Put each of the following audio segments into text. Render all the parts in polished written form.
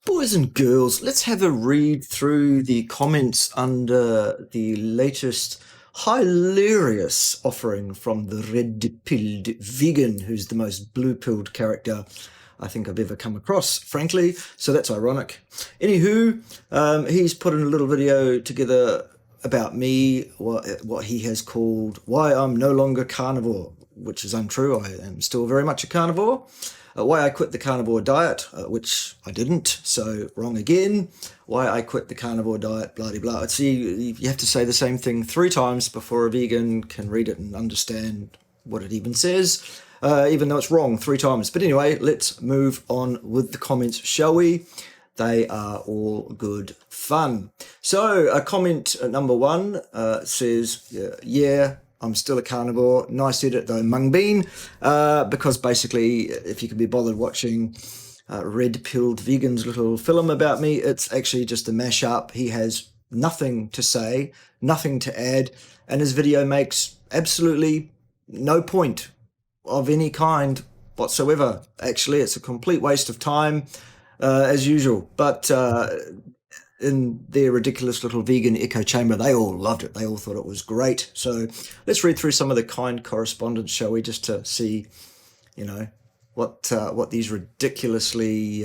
Boys and girls, let's have a read through the comments under the latest hilarious offering from the red-pilled vegan, who's the most blue-pilled character I think I've ever come across, frankly, so that's ironic. Anywho, he's put in a little video together about me, what he has called why I'm no longer carnivore, which is untrue. I am still very much a carnivore. Why I quit the carnivore diet, which I didn't, so wrong again. Why I quit the carnivore diet, blah, blah, blah. See, you have to say the same thing 3 times before a vegan can read it and understand what it even says, even though it's wrong 3 times. But anyway, let's move on with the comments, shall we? They are all good fun. So comment number 1 says, yeah, I'm still a carnivore. Nice edit though, Mung Bean, because basically, if you can be bothered watching red-pilled vegan's little film about me, it's actually just a mashup. He has nothing to say, nothing to add, and his video makes absolutely no point of any kind whatsoever. Actually, it's a complete waste of time, as usual. But in their ridiculous little vegan echo chamber, they all loved it. They all thought it was great. So let's read through some of the kind correspondence, shall we, just to see, you know, what these ridiculously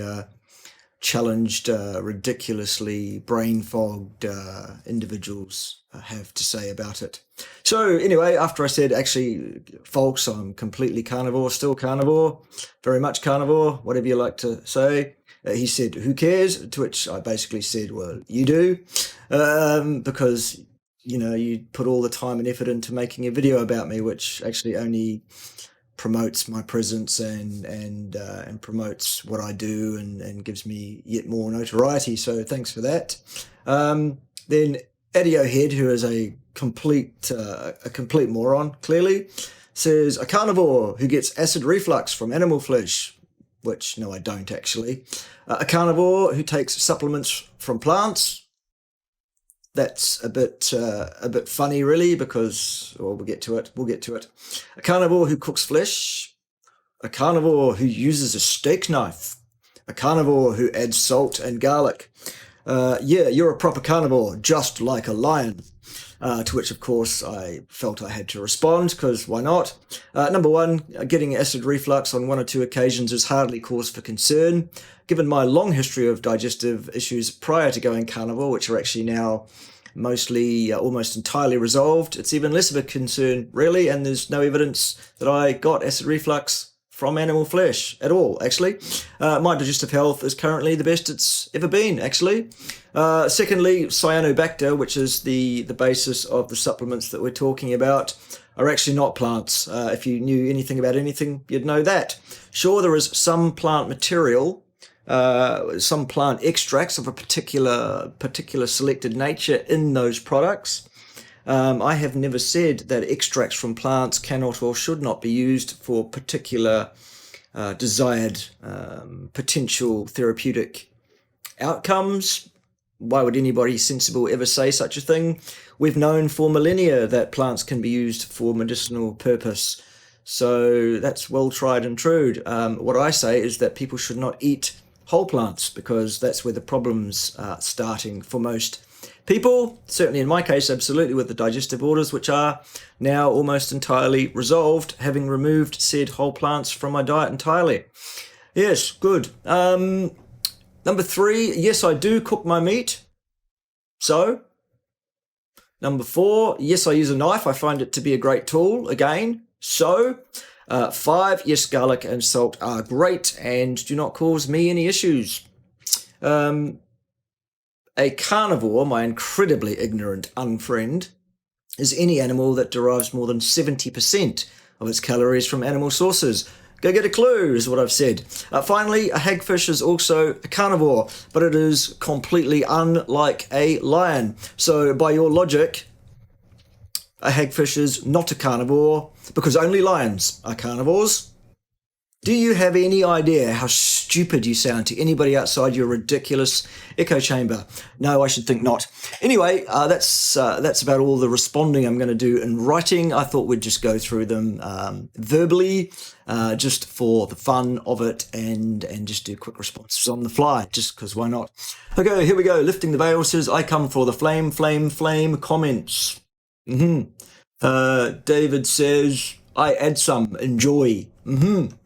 challenged, ridiculously brain-fogged individuals have to say about it. So anyway, after I said, actually, folks, I'm completely carnivore, still carnivore, very much carnivore, whatever you like to say, he said, who cares? To which I basically said, well, you do, because, you know, you put all the time and effort into making a video about me, which actually only promotes my presence and promotes what I do and gives me yet more notoriety. So thanks for that. Then Adio Head, who is a complete moron, clearly, says, a carnivore who gets acid reflux from animal flesh, which, no, I don't actually. A carnivore who takes supplements from plants. That's a bit funny, really, because, well, we'll get to it. A carnivore who cooks flesh. A carnivore who uses a steak knife. A carnivore who adds salt and garlic. Yeah, you're a proper carnivore, just like a lion. To which, of course, I felt I had to respond, because why not? Number 1, getting acid reflux on 1 or 2 occasions is hardly cause for concern. Given my long history of digestive issues prior to going carnivore, which are actually now mostly, almost entirely resolved, it's even less of a concern, really, and there's no evidence that I got acid reflux from animal flesh at all, actually. My digestive health is currently the best it's ever been, actually. Secondly, cyanobacter, which is the basis of the supplements that we're talking about, are actually not plants. If you knew anything about anything, you'd know that. Sure, there is some plant material, some plant extracts of a particular selected nature in those products. I have never said that extracts from plants cannot or should not be used for particular desired potential therapeutic outcomes. Why would anybody sensible ever say such a thing? We've known for millennia that plants can be used for medicinal purpose. So that's well tried and true. What I say is that people should not eat whole plants, because that's where the problems are starting for most people. Certainly in my case, absolutely, with the digestive disorders, which are now almost entirely resolved, having removed said whole plants from my diet entirely. Yes, good. Number 3, yes, I do cook my meat. So, number 4, yes, I use a knife. I find it to be a great tool. Again, so. 5, yes, garlic and salt are great and do not cause me any issues. A carnivore, my incredibly ignorant unfriend, is any animal that derives more than 70% of its calories from animal sources. Go get a clue, is what I've said. Finally, a hagfish is also a carnivore, but it is completely unlike a lion. So by your logic, a hagfish is not a carnivore, because only lions are carnivores. Do you have any idea how stupid you sound to anybody outside your ridiculous echo chamber? No, I should think not. Anyway, that's about all the responding I'm going to do in writing. I thought we'd just go through them verbally, just for the fun of it, and just do quick responses on the fly, just because why not? Okay, here we go. Lifting the Veil says, I come for the flame comments. David says, I add some, enjoy.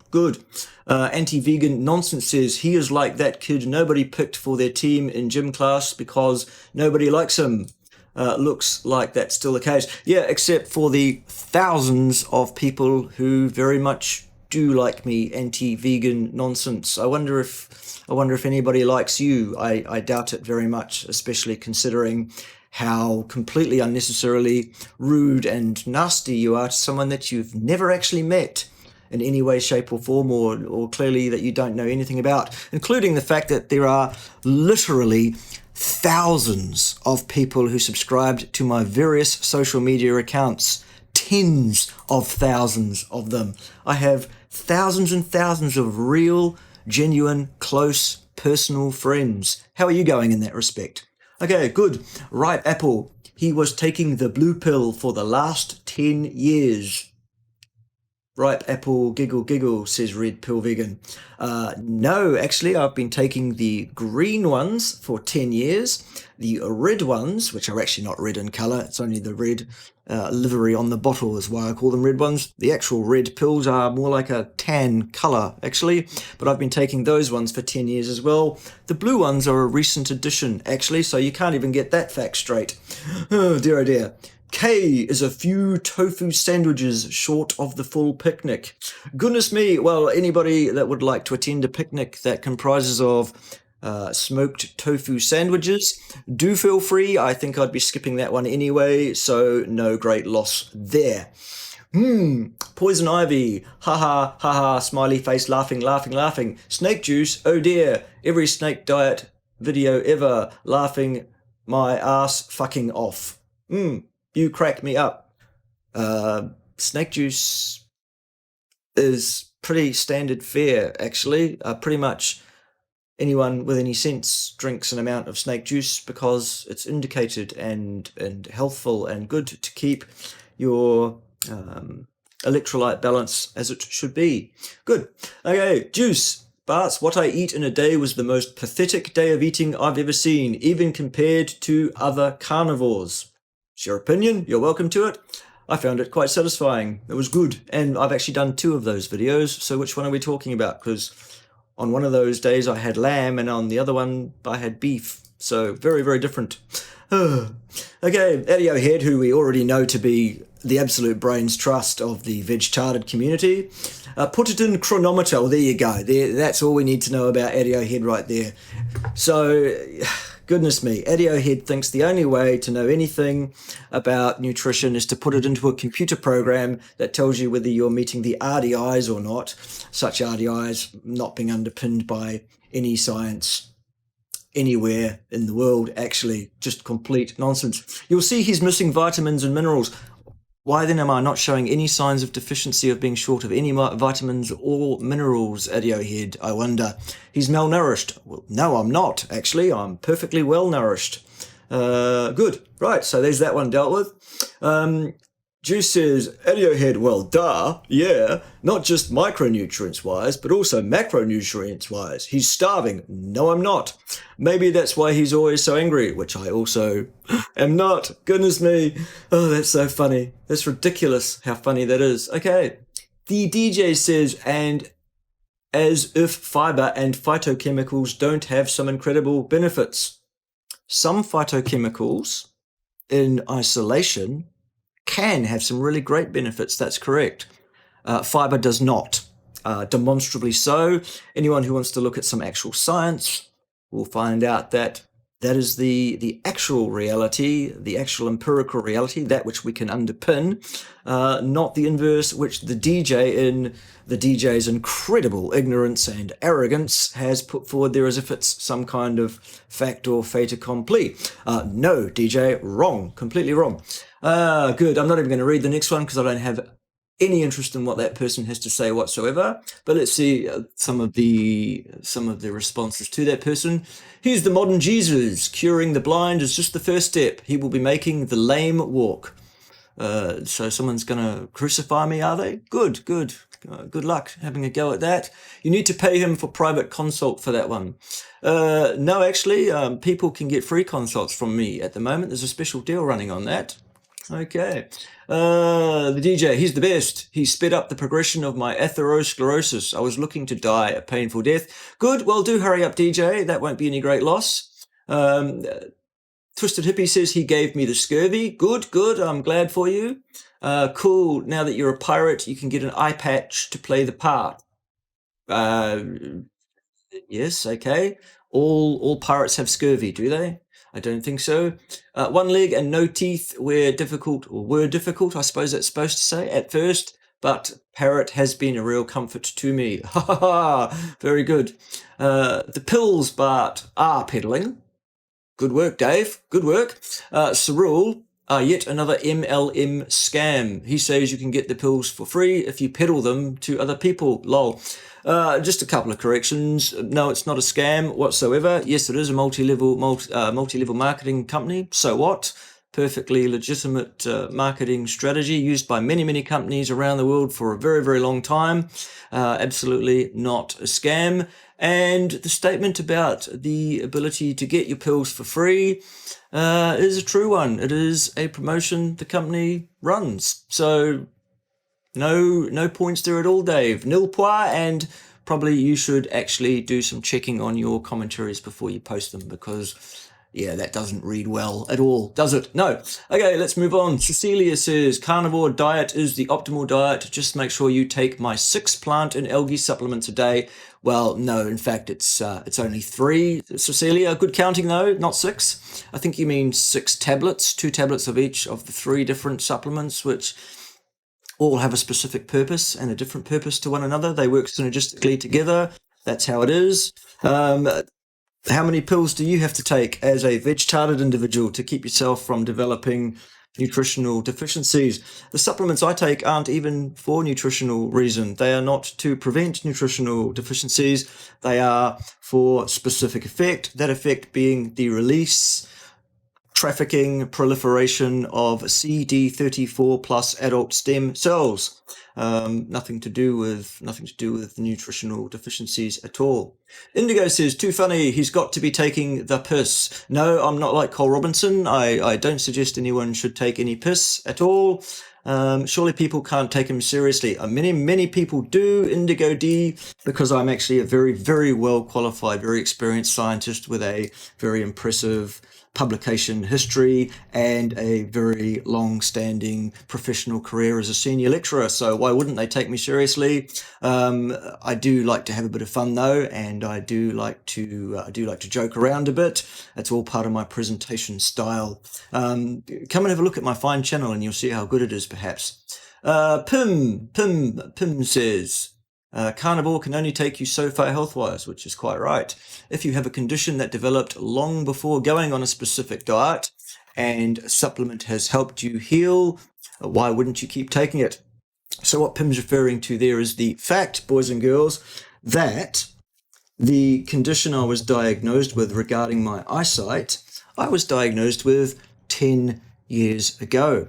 Good. Anti-vegan nonsense says, he is like that kid nobody picked for their team in gym class because nobody likes him. Looks like that's still the case. Yeah, except for the thousands of people who very much do like me, anti-vegan nonsense. I wonder if anybody likes you. I doubt it very much, especially considering how completely unnecessarily rude and nasty you are to someone that you've never actually met in any way, shape or form, or clearly that you don't know anything about, including the fact that there are literally thousands of people who subscribed to my various social media accounts, tens of thousands of them. I have thousands and thousands of real, genuine, close, personal friends. How are you going in that respect? Okay, good. Ripe Apple. He was taking the blue pill for the last 10 years. Ripe Apple, giggle, says Red Pill Vegan. No, actually, I've been taking the green ones for 10 years. The red ones, which are actually not red in colour, it's only the red livery on the bottle is why I call them red ones. The actual red pills are more like a tan colour, actually, but I've been taking those ones for 10 years as well. The blue ones are a recent addition, actually, so you can't even get that fact straight. Oh, dear, oh dear. K is a few tofu sandwiches short of the full picnic. Goodness me, well, anybody that would like to attend a picnic that comprises of smoked tofu sandwiches, do feel free. I think I'd be skipping that one anyway, so no great loss there. Poison ivy, haha, smiley face, laughing. Snake juice, oh dear, every snake diet video ever, laughing my ass fucking off. You crack me up. Snake juice is pretty standard fare, actually. Pretty much anyone with any sense drinks an amount of snake juice because it's indicated and healthful and good to keep your electrolyte balance as it should be. Good. Okay, juice. Bart's what I eat in a day was the most pathetic day of eating I've ever seen, even compared to other carnivores. It's your opinion, you're welcome to it. I found it quite satisfying. It was good. And I've actually done 2 of those videos. So which one are we talking about? Because on one of those days I had lamb and on the other one I had beef. So very, very different. Okay, Adiohead, who we already know to be the absolute brains trust of the Vege-tarded community. Put it in chronometer. Well, there you go. That's all we need to know about Adiohead right there. So, goodness me, Adiohead thinks the only way to know anything about nutrition is to put it into a computer program that tells you whether you're meeting the RDIs or not, such RDIs not being underpinned by any science anywhere in the world, actually, just complete nonsense. You'll see he's missing vitamins and minerals. Why then am I not showing any signs of deficiency of being short of any vitamins or minerals, Adiohead, I wonder? He's malnourished. Well, no, I'm not, actually. I'm perfectly well nourished. Good. Right, so there's that one dealt with. Juice says, Adiohead, well, duh, yeah, not just micronutrients-wise, but also macronutrients-wise. He's starving. No, I'm not. Maybe that's why he's always so angry, which I also am not. Goodness me. Oh, that's so funny. That's ridiculous how funny that is. Okay. The DJ says, and as if fiber and phytochemicals don't have some incredible benefits. Some phytochemicals in isolation can have some really great benefits. That's correct. Fiber does not. Demonstrably so. Anyone who wants to look at some actual science will find out that that is the actual reality, the actual empirical reality, that which we can underpin, not the inverse, which the DJ in the DJ's incredible ignorance and arrogance has put forward there as if it's some kind of fact or fait accompli. No, DJ, wrong, completely wrong. Good. I'm not even going to read the next one because I don't have any interest in what that person has to say whatsoever. But let's see some of the responses to that person. Here's the modern Jesus. Curing the blind is just the first step. He will be making the lame walk. So someone's going to crucify me, are they? Good. Good luck having a go at that. You need to pay him for private consult for that one. No, actually, people can get free consults from me at the moment. There's a special deal running on that. Okay. The DJ, he's the best. He sped up the progression of my atherosclerosis. I was looking to die a painful death. Good. Well, do hurry up, DJ. That won't be any great loss. Twisted Hippie says he gave me the scurvy. Good. I'm glad for you. Cool. Now that you're a pirate, you can get an eye patch to play the part. Yes. Okay. All pirates have scurvy, do they? I don't think so. One leg and no teeth were difficult, I suppose that's supposed to say, at first, but parrot has been a real comfort to me. Ha ha ha! Very good. The pills, Bart, are peddling. Good work, Dave. Good work. Cyril, yet another MLM scam. He says you can get the pills for free if you peddle them to other people. Lol. Just a couple of corrections. No, it's not a scam whatsoever. Yes, it is a multi-level marketing company. So what? Perfectly legitimate marketing strategy used by many companies around the world for a very, very long time. Absolutely not a scam. And the statement about the ability to get your pills for free is a true one. It is a promotion the company runs. So no points there at all, Dave. Nil point, and probably you should actually do some checking on your commentaries before you post them, because yeah, that doesn't read well at all, does it? No. Okay, let's move on. Cecilia says, carnivore diet is the optimal diet. Just make sure you take my 6 plant and algae supplements a day. Well, no, in fact, it's only 3, Cecilia. Good counting, though, not 6. I think you mean 6 tablets, 2 tablets of each of the 3 different supplements, which all have a specific purpose and a different purpose to one another. They work synergistically together. That's how it is. How many pills do you have to take as a veg-tarded individual to keep yourself from developing nutritional deficiencies? The supplements I take aren't even for nutritional reason. They are not to prevent nutritional deficiencies. They are for specific effect, that effect being the release, trafficking, proliferation of CD34 plus adult stem cells. Nothing to do with nutritional deficiencies at all. Indigo says, too funny, he's got to be taking the piss. No, I'm not like Cole Robinson. I don't suggest anyone should take any piss at all. Surely people can't take him seriously. Many people do, Indigo D, because I'm actually a very, very well qualified, very experienced scientist with a very impressive publication history and a very long-standing professional career as a senior lecturer. So why wouldn't they take me seriously? I do like to have a bit of fun though, and I do like to joke around a bit. That's all part of my presentation style. Come and have a look at my fine channel, and you'll see how good it is. Perhaps. Pim says, carnivore can only take you so far health-wise, which is quite right. If you have a condition that developed long before going on a specific diet and a supplement has helped you heal, why wouldn't you keep taking it? So what Pim's referring to there is the fact, boys and girls, that the condition I was diagnosed with regarding my eyesight, I was diagnosed with 10 years ago.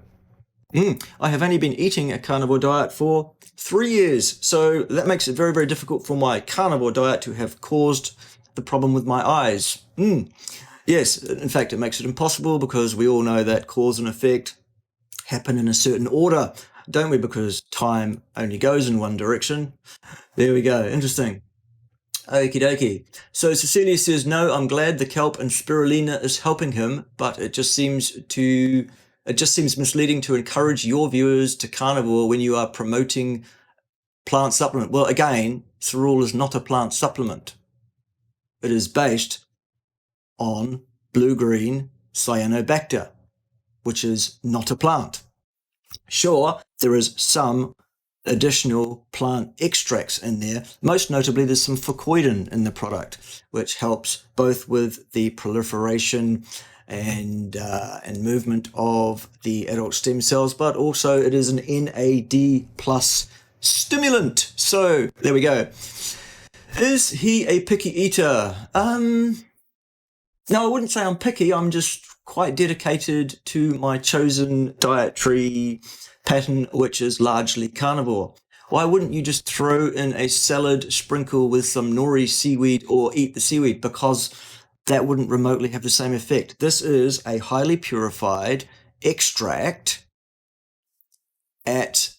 I have only been eating a carnivore diet for 3 years, so that makes it very, very difficult for my carnivore diet to have caused the problem with my eyes. Yes, in fact, it makes it impossible, because we all know that cause and effect happen in a certain order, don't we? Because time only goes in one direction. There we go. Interesting. Okie dokie. So Cecilia says, no, I'm glad the kelp and spirulina is helping him, but it just seems misleading to encourage your viewers to carnivore when you are promoting plant supplement. Well, again, Cyril is not a plant supplement. It is based on blue-green cyanobacter, which is not a plant. Sure, there is some additional plant extracts in there. Most notably, there's some fucoidan in the product, which helps both with the proliferation and movement of the adult stem cells, but also it is an NAD plus stimulant. So there we go. Is he a picky eater? No, I wouldn't say I'm picky. I'm just quite dedicated to my chosen dietary pattern, which is largely carnivore. Why wouldn't you just throw in a salad, sprinkle with some nori seaweed, or eat the seaweed? Because that wouldn't remotely have the same effect. This is a highly purified extract at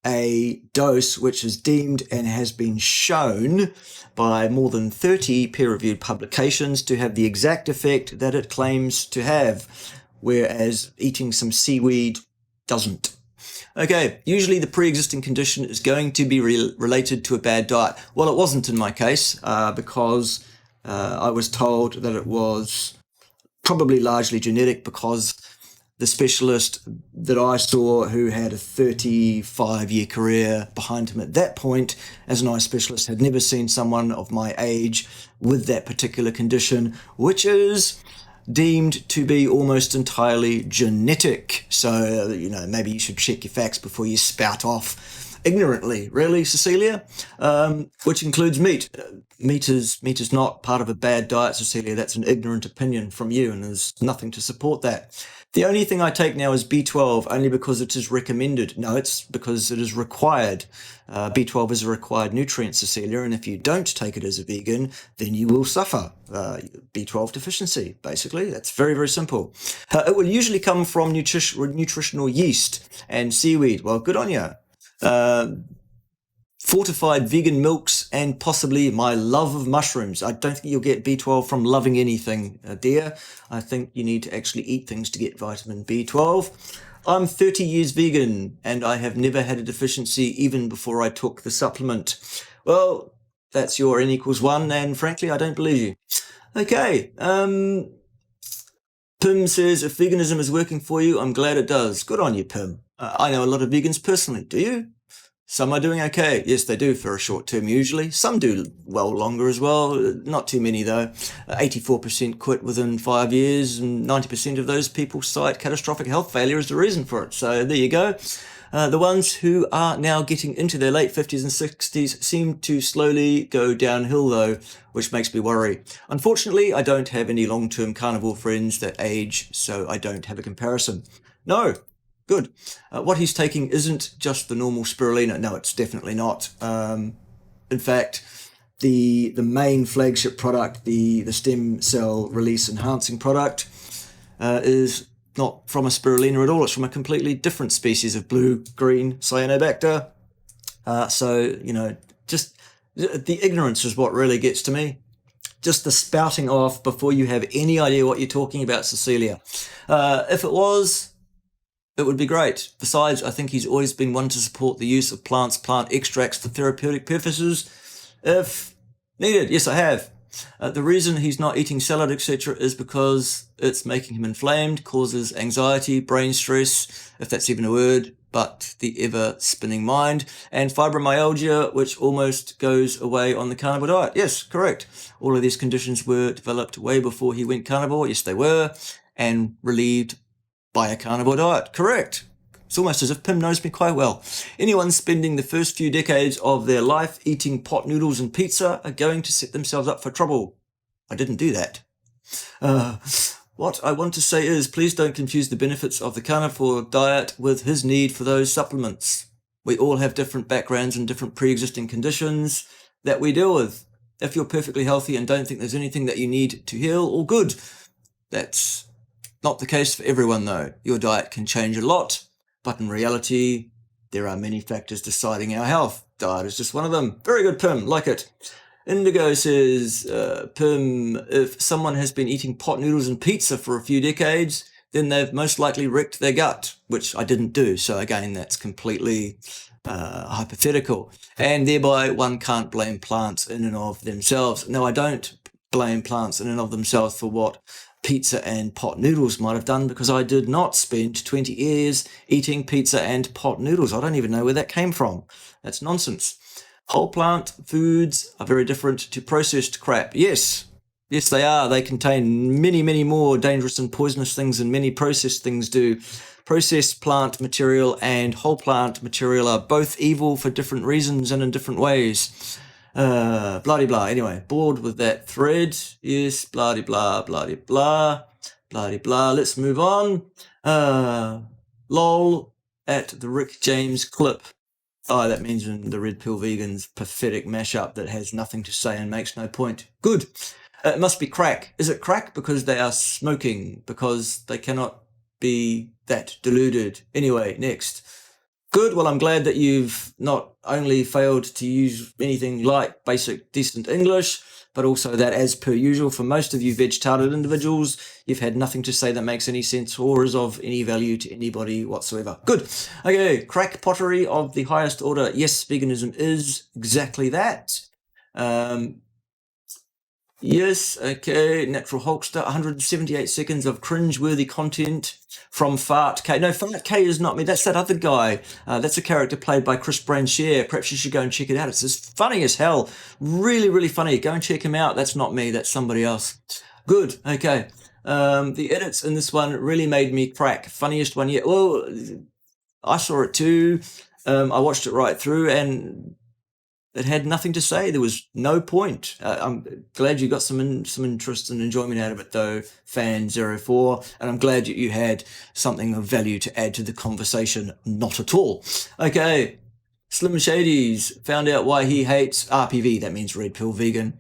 a dose which is deemed and has been shown by more than 30 peer-reviewed publications to have the exact effect that it claims to have, whereas eating some seaweed doesn't. Okay, usually the pre-existing condition is going to be related to a bad diet. Well, it wasn't in my case because I was told that it was probably largely genetic, because the specialist that I saw, who had a 35-year career behind him at that point as an eye specialist, had never seen someone of my age with that particular condition, which is deemed to be almost entirely genetic. So, maybe you should check your facts before you spout off ignorantly. Really, Cecilia? Which includes meat. Meat is not part of a bad diet, Cecilia. That's an ignorant opinion from you, and there's nothing to support that. The only thing I take now is B12, only because it is recommended. No, it's because it is required. B12 is a required nutrient, Cecilia, and if you don't take it as a vegan, then you will suffer B12 deficiency, basically. That's very, very simple. It will usually come from nutritional yeast and seaweed. Well, good on you. Fortified vegan milks, and possibly my love of mushrooms. I don't think you'll get B12 from loving anything, dear. I think you need to actually eat things to get vitamin B12. I'm 30 years vegan, and I have never had a deficiency even before I took the supplement. Well, that's your N equals 1, and frankly, I don't believe you. Okay, Pim says, if veganism is working for you, I'm glad it does. Good on you, Pim. I know a lot of vegans personally. Do you? Some are doing okay. Yes, they do for a short term usually. Some do well longer as well. Not too many though. 84% quit within 5 years, and 90% of those people cite catastrophic health failure as the reason for it. So there you go. The ones who are now getting into their late 50s and 60s seem to slowly go downhill though, which makes me worry. Unfortunately, I don't have any long-term carnivore friends that age, so I don't have a comparison. No. Good. What he's taking isn't just the normal spirulina. No, it's definitely not. In fact, the main flagship product, the stem cell release enhancing product, is not from a spirulina at all. It's from a completely different species of blue-green cyanobacter. Just the ignorance is what really gets to me. Just the spouting off before you have any idea what you're talking about, Cecilia. If it was, it would be great. Besides, I think he's always been one to support the use of plant extracts for therapeutic purposes if needed. Yes, I have. The reason he's not eating salad, etc., is because it's making him inflamed, causes anxiety, brain stress, if that's even a word, but the ever-spinning mind, and fibromyalgia, which almost goes away on the carnivore diet. Yes, correct. All of these conditions were developed way before he went carnivore. Yes, they were, and relieved by a carnivore diet. Correct. It's almost as if Pim knows me quite well. Anyone spending the first few decades of their life eating pot noodles and pizza are going to set themselves up for trouble. I didn't do that. What I want to say is, please don't confuse the benefits of the carnivore diet with his need for those supplements. We all have different backgrounds and different pre-existing conditions that we deal with. If you're perfectly healthy and don't think there's anything that you need to heal, all good. That's not the case for everyone, though. Your diet can change a lot, but in reality, there are many factors deciding our health. Diet is just one of them. Very good, Pim. Like it. Indigo says, Pim, if someone has been eating pot noodles and pizza for a few decades, then they've most likely wrecked their gut, which I didn't do. So again, that's completely hypothetical. And thereby, one can't blame plants in and of themselves. No, I don't blame plants in and of themselves for what pizza and pot noodles might have done, because I did not spend 20 years eating pizza and pot noodles. I don't even know where that came from. That's nonsense. Whole plant foods are very different to processed crap. Yes, Yes, they are. They contain many, many more dangerous and poisonous things than many processed things do. Processed plant material and whole plant material are both evil for different reasons and in different ways. Blah blah. Anyway, bored with that thread. Yes, blah blah blah blah blah blah. Let's move on. Lol at the Rick James clip. Oh, that means in the Red Pill Vegans pathetic mashup that has nothing to say and makes no point. Good. It must be crack. Is it crack because they are smoking? Because they cannot be that deluded. Anyway, next. Good. Well, I'm glad that you've not only failed to use anything like basic decent English, but also that, as per usual, for most of you veg-tarded individuals, you've had nothing to say that makes any sense or is of any value to anybody whatsoever. Good. Okay, crack pottery of the highest order. Yes, veganism is exactly that. Yes, okay, Natural Hulkster, 178 seconds of cringe-worthy content from Fart K. No, Fart K is not me, that's that other guy. That's a character played by Chris Branshare. Perhaps you should go and check it out. It's just funny as hell. Really, really funny. Go and check him out. That's not me, that's somebody else. Good, okay. The edits in this one really made me crack. Funniest one yet. Well, I saw it too. I watched it right through and it had nothing to say. There was no point. I'm glad you got some interest and enjoyment out of it, though, Fan04, and I'm glad you had something of value to add to the conversation. Not at all. Okay, Slim Shadies found out why he hates RPV. That means Red Pill Vegan.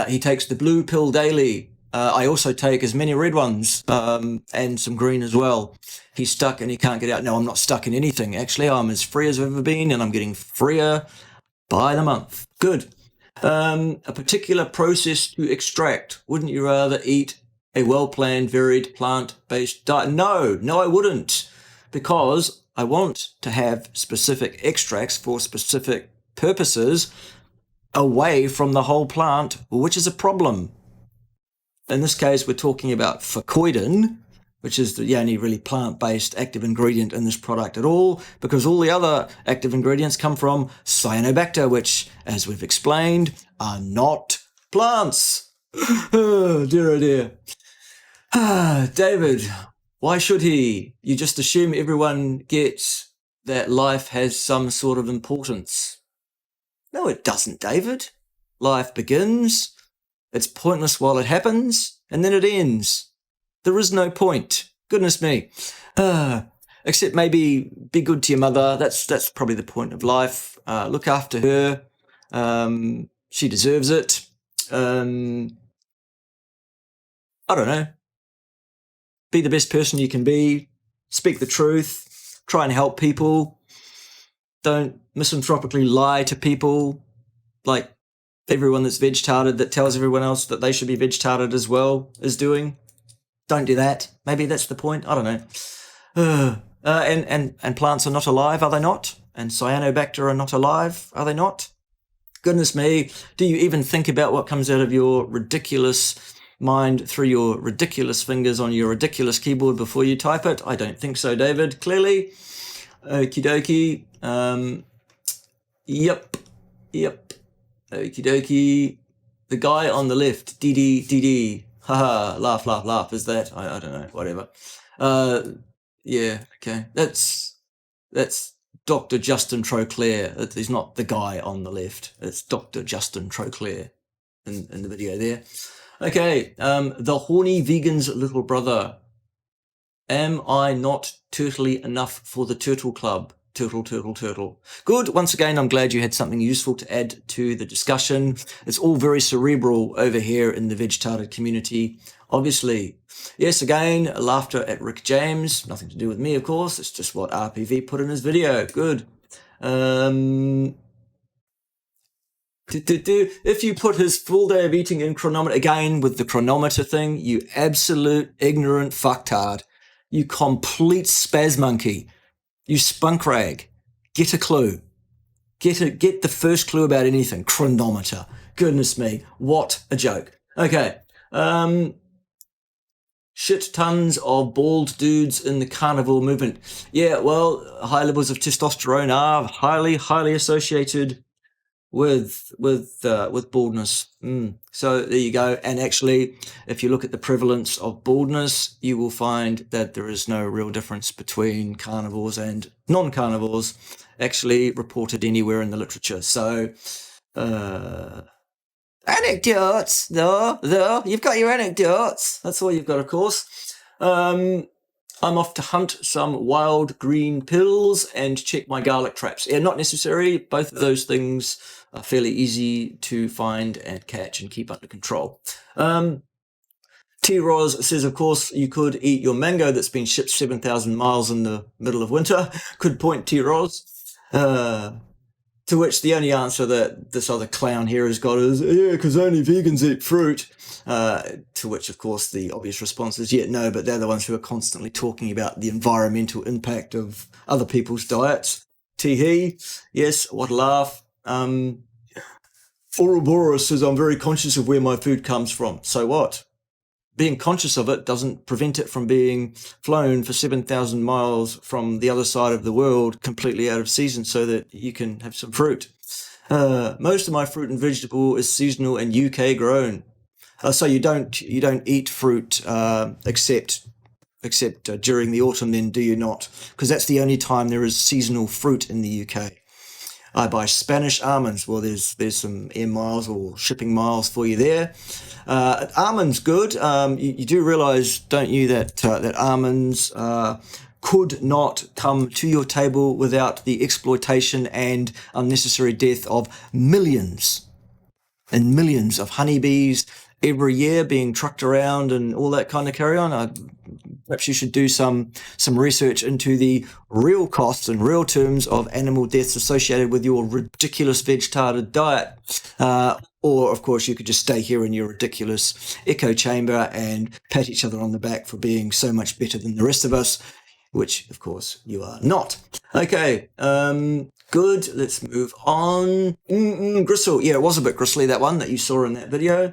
He takes the blue pill daily. I also take as many red ones and some green as well. He's stuck and he can't get out. No, I'm not stuck in anything. Actually, I'm as free as I've ever been, and I'm getting freer by the month. Good. A particular process to extract. Wouldn't you rather eat a well-planned, varied, plant-based diet? No, I wouldn't. Because I want to have specific extracts for specific purposes away from the whole plant, which is a problem. In this case, we're talking about fucoidin, which is the only really plant-based active ingredient in this product at all, because all the other active ingredients come from cyanobacter, which, as we've explained, are not plants. Oh, dear, oh dear. David, why should he? You just assume everyone gets that life has some sort of importance. No, it doesn't, David. Life begins, it's pointless while it happens, and then it ends. There is no point. Goodness me. Except maybe be good to your mother. That's probably the point of life. Look after her. She deserves it. I don't know. Be the best person you can be. Speak the truth. Try and help people. Don't misanthropically lie to people. Like everyone that's veg-tarded that tells everyone else that they should be veg-tarded as well is doing. Don't do that. Maybe that's the point. I don't know. And plants are not alive, are they not? And cyanobacter are not alive, are they not? Goodness me. Do you even think about what comes out of your ridiculous mind through your ridiculous fingers on your ridiculous keyboard before you type it? I don't think so, David. Clearly. Okie dokie. Yep. Okie dokie. The guy on the left. DD. Haha, laugh, is that? I don't know, whatever. Yeah, okay. That's Dr. Justin Troclair. He's not the guy on the left. It's Dr. Justin Troclair in the video there. Okay, the horny vegan's little brother. Am I not turtly enough for the Turtle Club? Turtle. Good. Once again, I'm glad you had something useful to add to the discussion. It's all very cerebral over here in the veg-tarded community. Obviously, yes, again, laughter at Rick James. Nothing to do with me, of course. It's just what RPV put in his video. Good. If you put his full day of eating in chronometer, again, with the chronometer thing, you absolute ignorant fucktard. You complete spaz monkey. You spunk rag. Get a clue. Get the first clue about anything. Chronometer. Goodness me. What a joke. Okay. Shit tons of bald dudes in the carnivore movement. Yeah, well, high levels of testosterone are highly associated with baldness. So there you go. And actually, if you look at the prevalence of baldness, you will find that there is no real difference between carnivores and non-carnivores actually reported anywhere in the literature. So anecdotes, though, you've got your anecdotes. That's all you've got, of course. I'm off to hunt some wild green pills and check my garlic traps. Yeah, not necessary. Both of those things are fairly easy to find and catch and keep under control. T-Roz says, of course, you could eat your mango that's been shipped 7,000 miles in the middle of winter. Good point, T-Roz. To which the only answer that this other clown here has got is, yeah, because only vegans eat fruit. To which, of course, the obvious response is, yeah, no, but they're the ones who are constantly talking about the environmental impact of other people's diets. Tee-hee, yes, what a laugh. Ouroboros says, I'm very conscious of where my food comes from. So what? Being conscious of it doesn't prevent it from being flown for 7,000 miles from the other side of the world completely out of season so that you can have some fruit. Most of my fruit and vegetable is seasonal and UK grown. So you don't eat fruit except during the autumn, then, do you not? Because that's the only time there is seasonal fruit in the UK. I buy Spanish almonds. Well, there's some air miles or shipping miles for you there. Almonds, good. You do realise, don't you, that almonds could not come to your table without the exploitation and unnecessary death of millions and millions of honeybees every year being trucked around and all that kind of carry on. Perhaps you should do some research into the real costs and real terms of animal deaths associated with your ridiculous vege-tarded diet. Or, of course, you could just stay here in your ridiculous echo chamber and pat each other on the back for being so much better than the rest of us, which, of course, you are not. Okay, good. Let's move on. Gristle. Yeah, it was a bit gristly, that one that you saw in that video.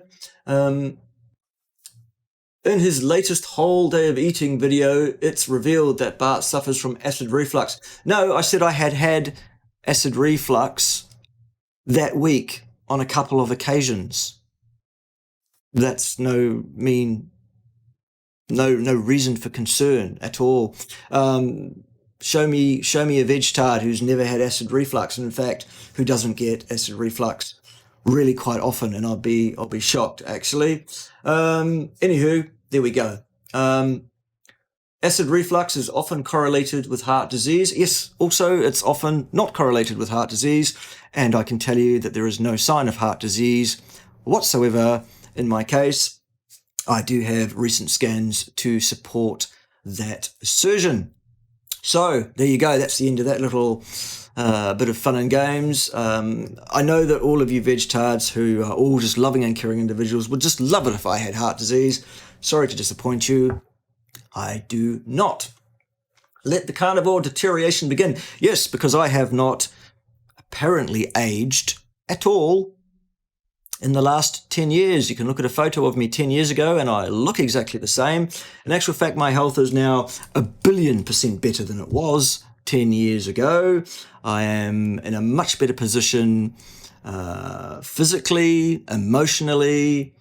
In his latest whole day of eating video, it's revealed that Bart suffers from acid reflux. No, I said I had acid reflux that week on a couple of occasions. That's no reason for concern at all. Show me a veg-tard who's never had acid reflux, and in fact, who doesn't get acid reflux really quite often, and I'll be shocked, actually. Anywho, there we go. Acid reflux is often correlated with heart disease. Yes, also it's often not correlated with heart disease, and I can tell you that there is no sign of heart disease whatsoever in my case. I do have recent scans to support that assertion. So there you go. That's the end of that little bit of fun and games. I know that all of you veg-tards who are all just loving and caring individuals would just love it if I had heart disease. Sorry to disappoint you. I do not. Let the carnivore deterioration begin. Yes, because I have not apparently aged at all in the last 10 years. You can look at a photo of me 10 years ago and I look exactly the same. In actual fact, my health is now 1,000,000,000% better than it was 10 years ago. I am in a much better position physically, emotionally,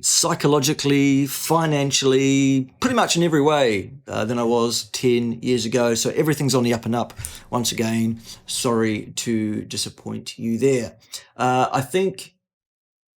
psychologically, financially, pretty much in every way than I was 10 years ago. So everything's on the up and up. Once again, sorry to disappoint you there. I think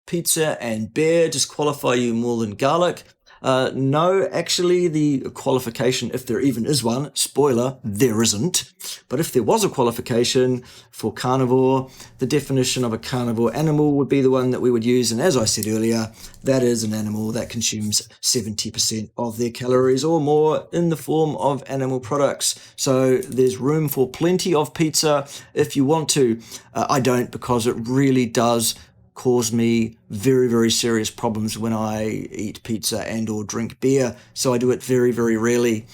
pizza and beer disqualify you more than garlic. No, actually, the qualification, if there even is one, spoiler, there isn't. But if there was a qualification for carnivore, the definition of a carnivore animal would be the one that we would use. And as I said earlier, that is an animal that consumes 70% of their calories or more in the form of animal products. So there's room for plenty of pizza if you want to. I don't, because it really does cause me very, very serious problems when I eat pizza and or drink beer. So I do it very, very rarely.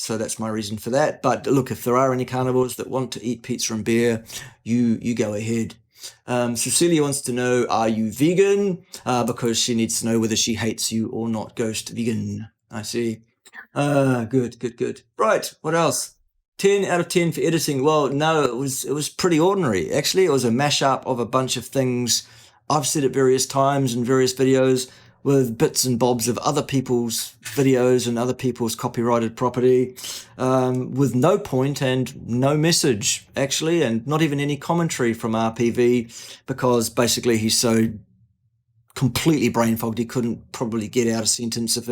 So that's my reason for that. But look, if there are any carnivores that want to eat pizza and beer, you go ahead. Cecilia wants to know, are you vegan? Because she needs to know whether she hates you or not. Ghost vegan. I see. Good. Right, what else? 10 out of 10 for editing. Well, no, it was pretty ordinary. Actually, it was a mashup of a bunch of things I've said at various times in various videos with bits and bobs of other people's videos and other people's copyrighted property, with no point and no message, actually, and not even any commentary from RPV, because basically he's so completely brain fogged he couldn't probably get out a sentence if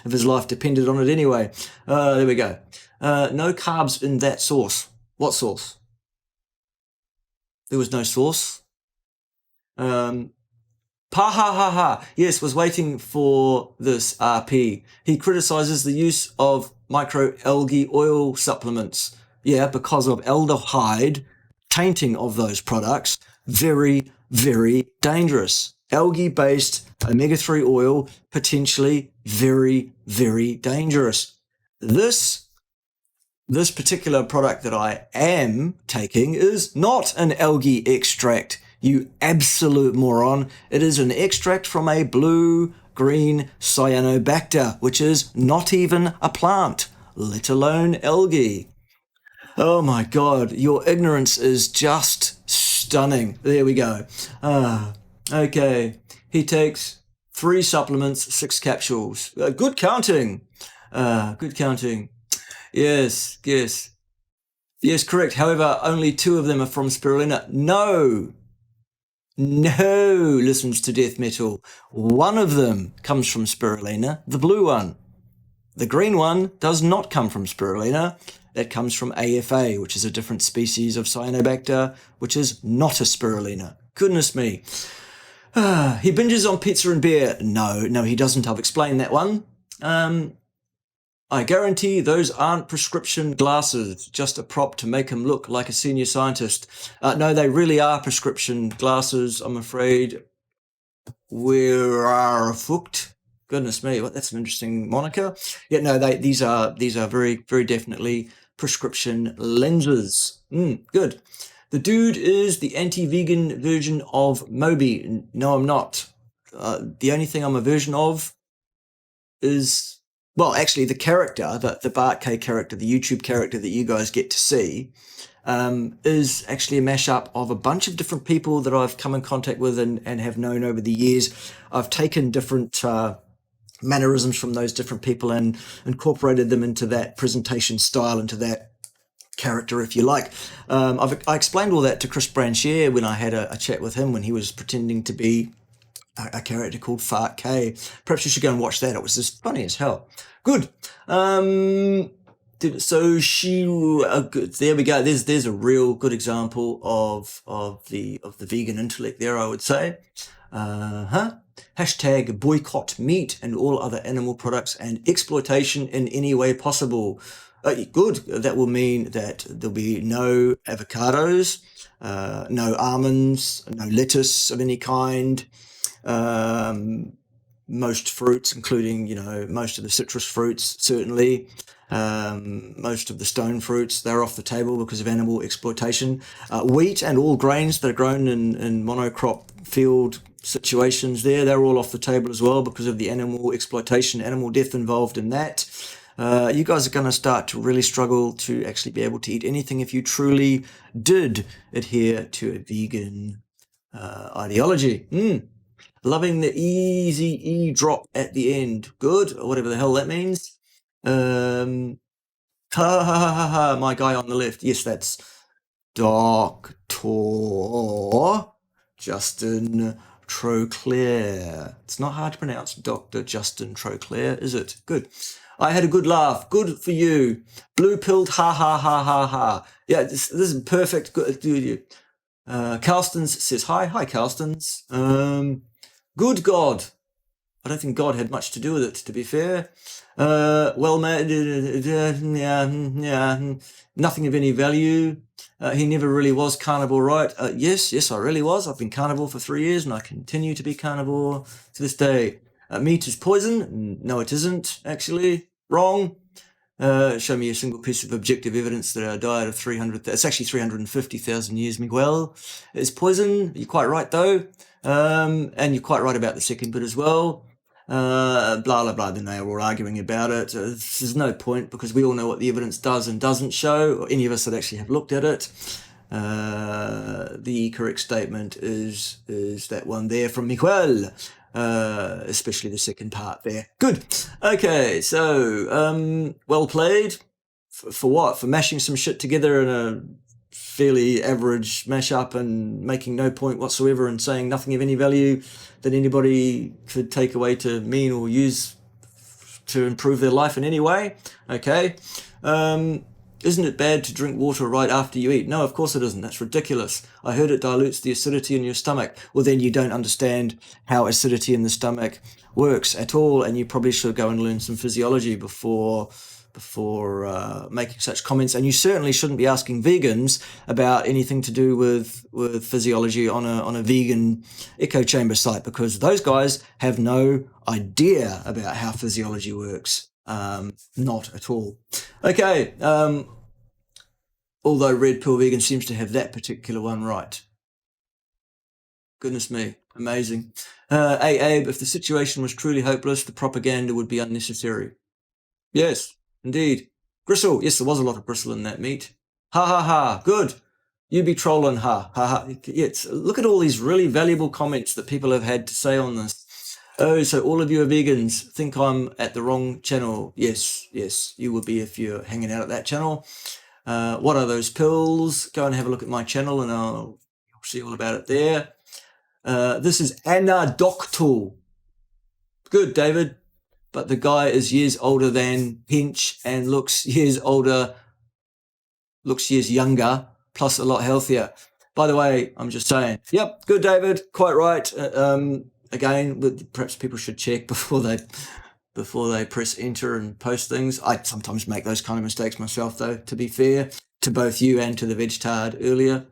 his life depended on it anyway. There we go. No carbs in that sauce. What sauce? There was no sauce. Pa ha ha ha. Yes, was waiting for this RP. He criticizes the use of microalgae oil supplements. Yeah, because of aldehyde tainting of those products. Very, very dangerous. Algae-based omega-3 oil, potentially very, very dangerous. This particular product that I am taking is not an algae extract, you absolute moron. It is an extract from a blue-green cyanobacter, which is not even a plant, let alone algae. Oh my God, your ignorance is just stunning. There we go. Okay, he takes 3 supplements, 6 capsules. Good counting. Good counting. Yes, correct. However, only 2 of them are from spirulina. No, listens to death metal. 1 of them comes from spirulina, the blue one. The green one does not come from spirulina. That comes from AFA, which is a different species of cyanobacter, which is not a spirulina. Goodness me. He binges on pizza and beer. No, he doesn't. I've explained that one. I guarantee those aren't prescription glasses, just a prop to make him look like a senior scientist. No, they really are prescription glasses, I'm afraid. Where are fucked? Goodness me, that's an interesting moniker. Yeah, no, these are very, very definitely prescription lenses. Good. The dude is the anti-vegan version of Moby. No, I'm not. The only thing I'm a version of is, well, actually the character, the Bart K character, the YouTube character that you guys get to see, is actually a mashup of a bunch of different people that I've come in contact with and have known over the years. I've taken different mannerisms from those different people and incorporated them into that presentation style, into that character, if you like. I explained all that to Chris Branchier when I had a chat with him when he was pretending to be a character called Fart K. Perhaps you should go and watch that. It was just funny as hell. Good. So there we go. There's a real good example of the vegan intellect there, I would say. Hashtag boycott meat and all other animal products and exploitation in any way possible. Good. That will mean that there'll be no avocados, no almonds, no lettuce of any kind. Most fruits, including, most of the citrus fruits, certainly. Most of the stone fruits, they're off the table because of animal exploitation. Wheat and all grains that are grown in monocrop field situations they're all off the table as well because of the animal exploitation, animal death involved in that. You guys are going to start to really struggle to actually be able to eat anything if you truly did adhere to a vegan ideology. Loving the easy E drop at the end. Good, or whatever the hell that means. My guy on the left. Yes, that's Dr. Justin Troclair. It's not hard to pronounce, Dr. Justin Troclair, is it? Good. I had a good laugh. Good for you. Blue-pilled, ha, ha, ha, ha, ha. Yeah, this is perfect. Good. Carstens says hi. Hi, Carstens. Good God. I don't think God had much to do with it, to be fair. Nothing of any value. He never really was carnivore, right? Yes, I really was. I've been carnivore for 3 years and I continue to be carnivore to this day. Meat is poison. No, it isn't, actually. Wrong. Show me a single piece of objective evidence that our diet of 350,000 years, Miguel, is poison. You're quite right, though. And you're quite right about the second bit as well. blah, blah, blah. Then they were all arguing about it. There's no point because we all know what the evidence does and doesn't show, or any of us that actually have looked at it. The correct statement is that one there from Miguel, especially the second part there. Good. Okay, so well played. For what? For mashing some shit together in a fairly average mashup and making no point whatsoever and saying nothing of any value that anybody could take away to mean or use to improve their life in any way. Okay. Isn't it bad to drink water right after you eat? No, of course it isn't. That's ridiculous. I heard it dilutes the acidity in your stomach. Well, then you don't understand how acidity in the stomach works at all, and you probably should go and learn some physiology before making such comments. And you certainly shouldn't be asking vegans about anything to do with physiology on a vegan echo chamber site, because those guys have no idea about how physiology works. Not at all. Okay. Although Red Pill Vegan seems to have that particular one right. Goodness me. Amazing. Hey, Abe, if the situation was truly hopeless, the propaganda would be unnecessary. Yes, indeed. Gristle. Yes, there was a lot of gristle in that meat. Ha ha ha. Good. You be trolling. Ha ha ha. Yes. Look at all these really valuable comments that people have had to say on this. Oh, so all of you are vegans. Think I'm at the wrong channel. Yes, you would be if you're hanging out at that channel. What are those pills? Go and have a look at my channel and you'll see all about it there. This is Anadoctal. Good, David. But the guy is years older than Hinch and looks years younger, plus a lot healthier. By the way, I'm just saying. Yep, good, David. Quite right. Again, perhaps people should check before they press enter and post things. I sometimes make those kind of mistakes myself, though, to be fair to both you and to the Vege-tard earlier.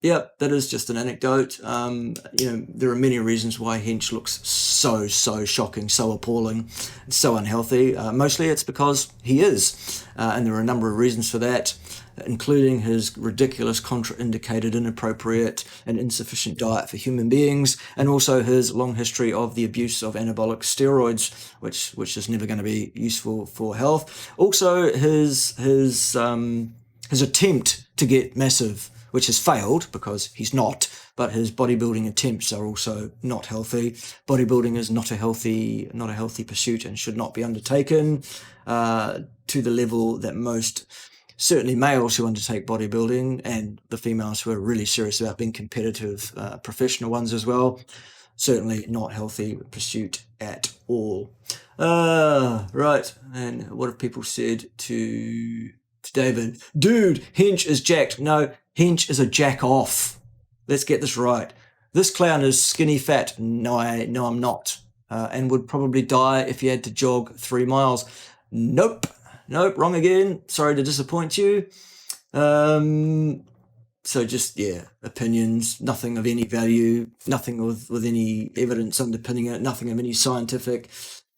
Yep, that is just an anecdote. There are many reasons why Hinch looks so shocking, so appalling, so unhealthy. Mostly it's because he is. And there are a number of reasons for that, including his ridiculous, contraindicated, inappropriate, and insufficient diet for human beings, and also his long history of the abuse of anabolic steroids, which is never going to be useful for health. Also, his attempt to get massive, which has failed because he's not, but his bodybuilding attempts are also not healthy. Bodybuilding is not a healthy pursuit and should not be undertaken to the level that most, certainly males who undertake bodybuilding and the females who are really serious about being competitive, professional ones as well, certainly not healthy pursuit at all. Right, and what have people said to David? Dude, Hinch is jacked. No, Hinch is a jack off. Let's get this right. This clown is skinny fat. No, I'm not. And would probably die if he had to jog 3 miles. Nope, wrong again. Sorry to disappoint you. So just, opinions, nothing of any value, nothing with any evidence underpinning it, nothing of any scientific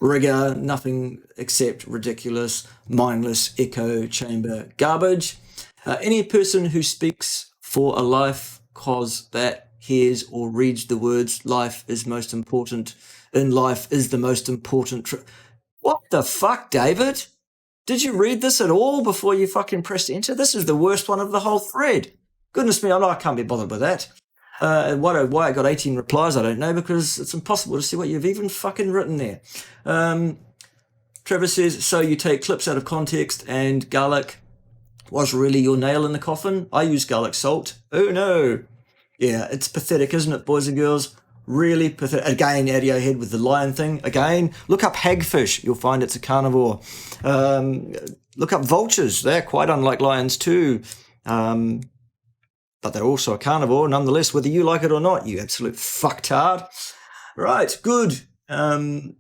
rigor, nothing except ridiculous, mindless echo chamber garbage. Any person who speaks for a life cause that hears or reads the words life is most important, in life is the most important. What the fuck, David? Did you read this at all before you fucking pressed enter? This is the worst one of the whole thread. Goodness me, I can't be bothered with that. Why I got 18 replies, I don't know, because it's impossible to see what you've even fucking written there. Trevor says, so you take clips out of context and garlic was really your nail in the coffin? I use garlic salt. Oh no. Yeah, it's pathetic, isn't it, boys and girls? Really pathetic. Again, out of your head with the lion thing. Again, look up hagfish. You'll find it's a carnivore. Look up vultures. They're quite unlike lions too. But they're also a carnivore, nonetheless, whether you like it or not, you absolute fucktard. Right, good. And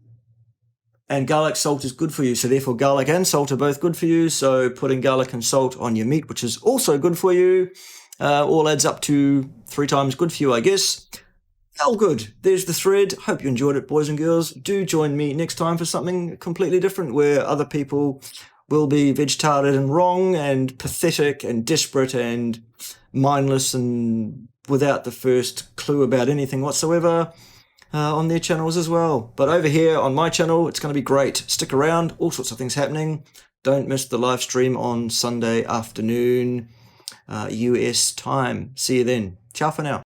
garlic salt is good for you, so therefore garlic and salt are both good for you, so putting garlic and salt on your meat, which is also good for you, all adds up to 3 times good for you, I guess. All good. There's the thread. Hope you enjoyed it, boys and girls. Do join me next time for something completely different, where other people will be vegetarian and wrong and pathetic and desperate and mindless and without the first clue about anything whatsoever. on their channels as well. But over here on my channel, it's going to be great. Stick around, all sorts of things happening. Don't miss the live stream on Sunday afternoon, US time. See you then. Ciao for now.